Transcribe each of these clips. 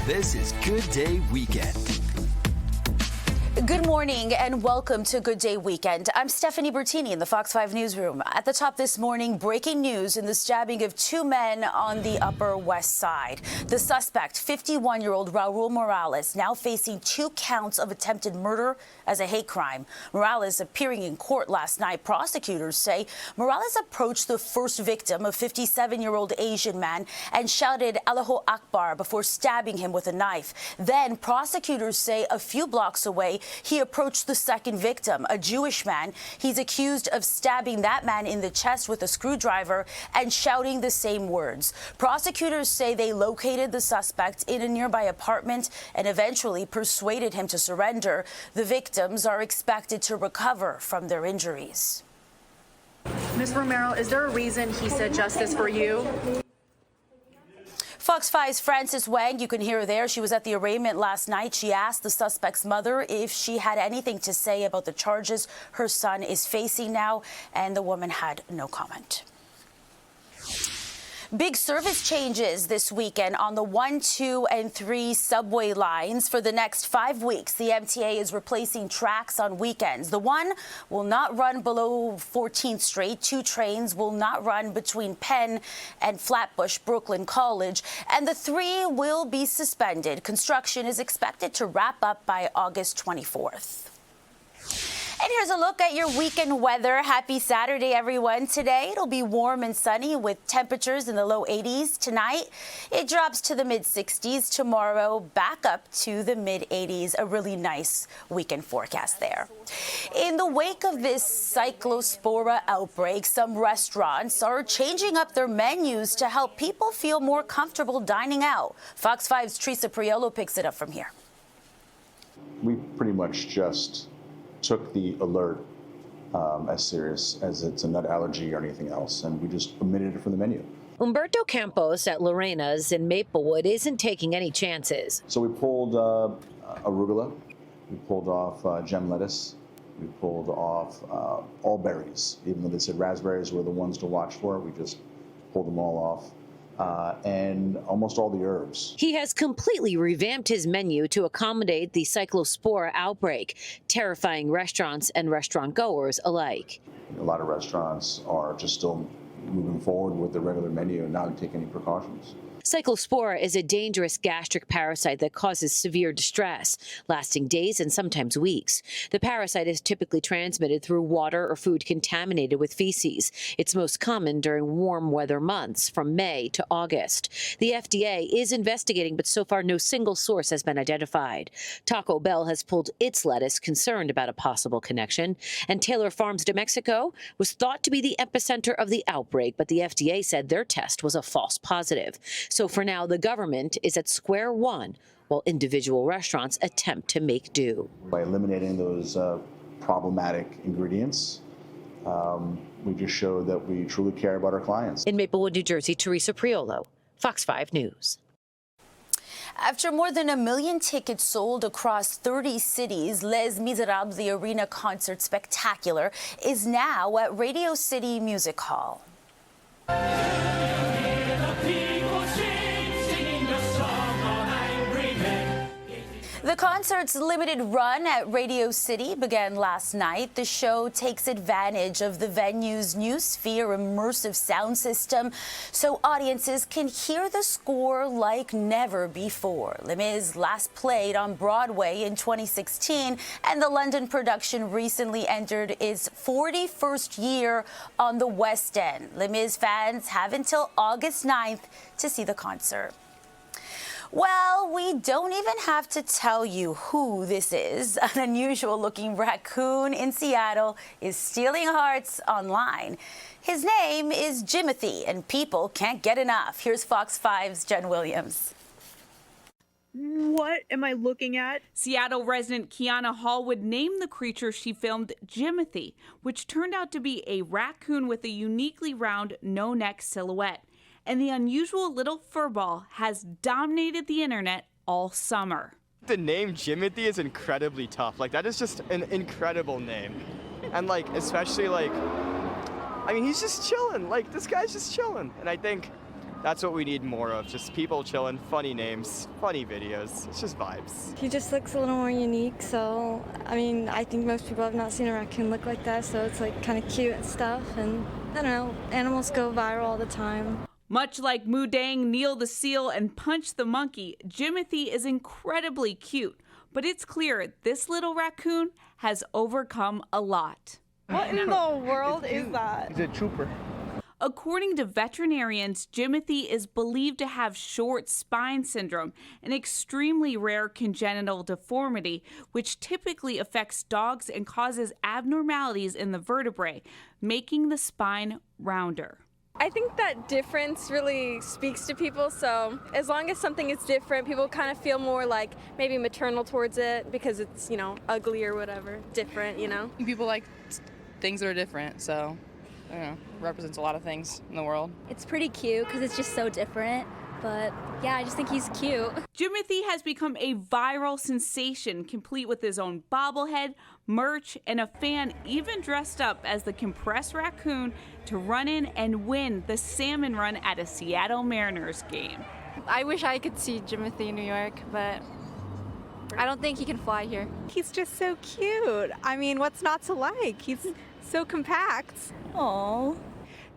This is Good Day Weekend. Good morning and welcome to Good Day Weekend. I'm Stephanie Bertini in the Fox 5 newsroom. At the top this morning, breaking news in the stabbing of two men on the Upper West Side. The suspect, 51-year-old Raul Morales, now facing 2 counts of attempted murder as a hate crime. Morales appearing in court last night. Prosecutors say Morales approached the first victim, a 57-year-old Asian man, and shouted Allahu Akbar before stabbing him with a knife. Then prosecutors say a few blocks away, he approached the second victim, a Jewish man. He's accused of stabbing that man in the chest with a screwdriver and shouting the same words. Prosecutors say they located the suspect in a nearby apartment and eventually persuaded him to surrender. The victims are expected to recover from their injuries. Ms. Romero, is there a reason he said justice for you? Fox 5's Frances Wang, you can hear her there. She was at the arraignment last night. She asked the suspect's mother if she had anything to say about the charges her son is facing now, and the woman had no comment. Big service changes this weekend on the 1, 2, and 3 subway lines. For the next 5 weeks, the MTA is replacing tracks on weekends. The 1 will not run below 14th Street. 2 trains will not run between Penn and Flatbush Brooklyn College. And the 3 will be suspended. Construction is expected to wrap up by August 24th. And here's a look at your weekend weather. Happy Saturday, everyone. Today, it'll be warm and sunny with temperatures in the low 80s. Tonight, it drops to the mid-60s. Tomorrow, back up to the mid-80s. A really nice weekend forecast there. In the wake of this Cyclospora outbreak, some restaurants are changing up their menus to help people feel more comfortable dining out. Fox 5's Teresa Priolo picks it up from here. We pretty much just took the alert as serious as it's a nut allergy or anything else, and we just omitted it from the menu. Umberto Campos at Lorena's in Maplewood isn't taking any chances. So we pulled arugula, we pulled off gem lettuce, we pulled off all berries. Even though they said raspberries were the ones to watch for, we just pulled them all off. And almost all the herbs. He has completely revamped his menu to accommodate the Cyclospora outbreak, terrifying restaurants and restaurant goers alike. A lot of restaurants are just still moving forward with the regular menu and not taking any precautions. Cyclospora is a dangerous gastric parasite that causes severe distress, lasting days and sometimes weeks. The parasite is typically transmitted through water or food contaminated with feces. It's most common during warm weather months from May to August. The FDA is investigating, but so far no single source has been identified. Taco Bell has pulled its lettuce, concerned about a possible connection. And Taylor Farms de Mexico was thought to be the epicenter of the outbreak, but the FDA said their test was a false positive. So for now, the government is at square one, while individual restaurants attempt to make do. By eliminating those problematic ingredients, we just show that we truly care about our clients. In Maplewood, New Jersey, Teresa Priolo, Fox 5 News. After more than 1 million tickets sold across 30 cities, Les Misérables, the arena concert spectacular, is now at Radio City Music Hall. The concert's limited run at Radio City began last night. The show takes advantage of the venue's new Sphere immersive sound system so audiences can hear the score like never before. Les Mis last played on Broadway in 2016, and the London production recently entered its 41st year on the West End. Les Mis fans have until August 9th to see the concert. Well, we don't even have to tell you who this is. An unusual-looking raccoon in Seattle is stealing hearts online. His name is Jimothy, and people can't get enough. Here's Fox 5's Jen Williams. What am I looking at? Seattle resident Kiana Hall would name the creature she filmed Jimothy, which turned out to be a raccoon with a uniquely round no-neck silhouette. And the unusual little furball has dominated the internet all summer. The name Jimothy is incredibly tough. Like, that is just an incredible name. And like, especially like, I mean, he's just chilling. Like, this guy's just chilling. And I think That's what we need more of, just people chilling, funny names, funny videos. It's just vibes. He just looks a little more unique, so, I mean, I think most people have not seen a raccoon look like that, so it's like kind of cute and stuff, and I don't know, animals go viral all the time. Much like Mudang, Neil the seal, and Punch the monkey, Jimothy is incredibly cute. But it's clear this little raccoon has overcome a lot. What in the world is that? He's a trooper. According to veterinarians, Jimothy is believed to have short spine syndrome, an extremely rare congenital deformity, which typically affects dogs and causes abnormalities in the vertebrae, making the spine rounder. I think that difference really speaks to people, so as long as something is different, people kind of feel more like maybe maternal towards it because it's, you know, ugly or whatever, different, you know? People like things that are different, so, I don't know, represents a lot of things in the world. It's pretty cute because it's just so different, but yeah, I just think he's cute. Jimothy has become a viral sensation, complete with his own bobblehead, merch, and a fan even dressed up as the compressed raccoon to run in and win the salmon run at a Seattle Mariners game. I wish I could see Jimothy in New York, but I don't think he can fly here. He's just so cute. I mean, what's not to like? He's so compact. Aww.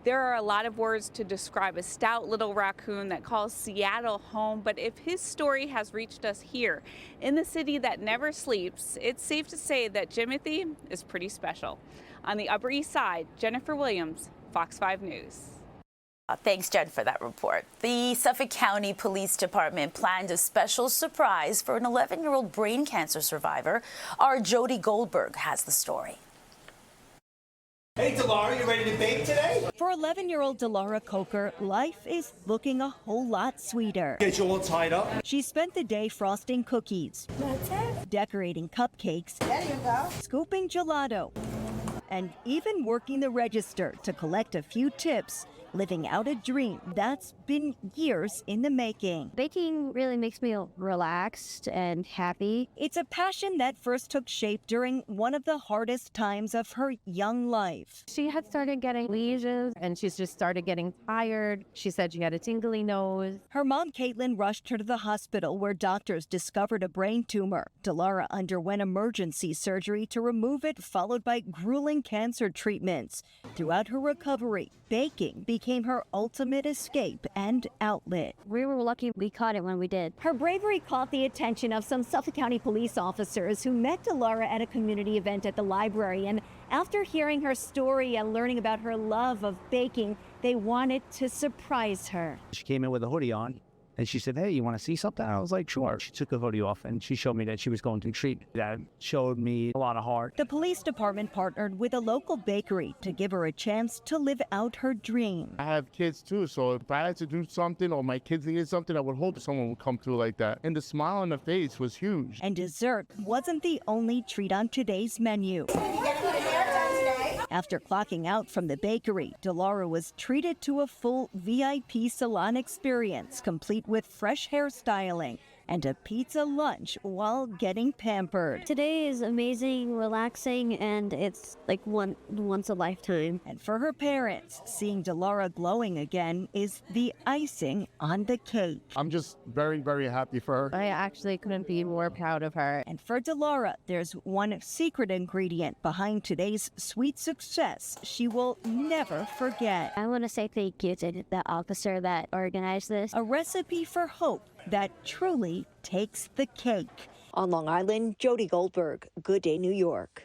There are a lot of words to describe a stout little raccoon that calls Seattle home, but if his story has reached us here in the city that never sleeps, it's safe to say that Jimothy is pretty special. On the Upper East Side, Jennifer Williams, Fox 5 News. Thanks, Jen, for that report. The Suffolk County Police Department planned a special surprise for an 11-year-old brain cancer survivor. Our Jody Goldberg has the story. Hey, Delara, you ready to bake today? For 11-year-old Delara Coker, life is looking a whole lot sweeter. Get you all tied up. She spent the day frosting cookies, decorating cupcakes, There you go. scooping gelato, and even working the register to collect a few tips, living out a dream that's been years in the making. Baking really makes me relaxed and happy. It's a passion that first took shape during one of the hardest times of her young life. She had started getting lesions and she's just started getting tired. She said she had a tingly nose. Her mom, Caitlin, rushed her to the hospital where doctors discovered a brain tumor. Delara underwent emergency surgery to remove it, followed by grueling cancer treatments. Throughout her recovery, baking became her ultimate escape and outlet. We were lucky we caught it when we did. Her bravery caught the attention of some Suffolk County police officers who met Delara at a community event at the library. And after hearing her story and learning about her love of baking, they wanted to surprise her. She came in with a hoodie on, and she said, hey, you want to see something? I was like, sure. She took the hoodie off, and she showed me that she was going through treatment. That showed me a lot of heart. The police department partnered with a local bakery to give her a chance to live out her dream. I have kids, too, so if I had to do something or my kids needed something, I would hope someone would come through like that. And the smile on the face was huge. And dessert wasn't the only treat on today's menu. After clocking out from the bakery, Delara was treated to a full VIP salon experience, complete with fresh hairstyling and a pizza lunch while getting pampered. Today is amazing, relaxing, and it's like once a lifetime. And for her parents, seeing Delara glowing again is the icing on the cake. I'm just very, very happy for her. I actually couldn't be more proud of her. And for Delara, there's one secret ingredient behind today's sweet success she will never forget. I want to say thank you to the officer that organized this. A recipe for hope that truly takes the cake. On Long Island, Jody Goldberg, Good Day, New York.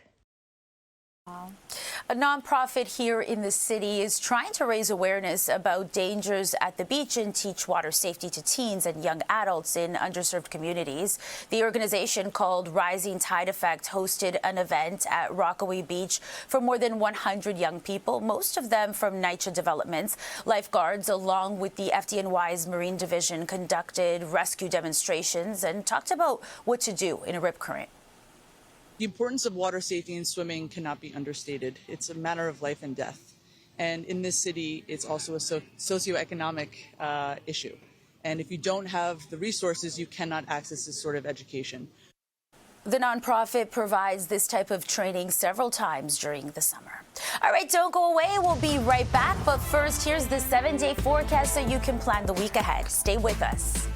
A nonprofit here in the city is trying to raise awareness about dangers at the beach and teach water safety to teens and young adults in underserved communities. The organization called Rising Tide Effect hosted an event at Rockaway Beach for more than 100 young people, most of them from NYC developments. Lifeguards, along with the FDNY's Marine Division, conducted rescue demonstrations and talked about what to do in a rip current. The importance of water safety in swimming cannot be understated. It's a matter of life and death. And in this city, it's also a socioeconomic issue. And if you don't have the resources, you cannot access this sort of education. The nonprofit provides this type of training several times during the summer. All right, don't go away. We'll be right back. But first, here's the 7-day forecast so you can plan the week ahead. Stay with us.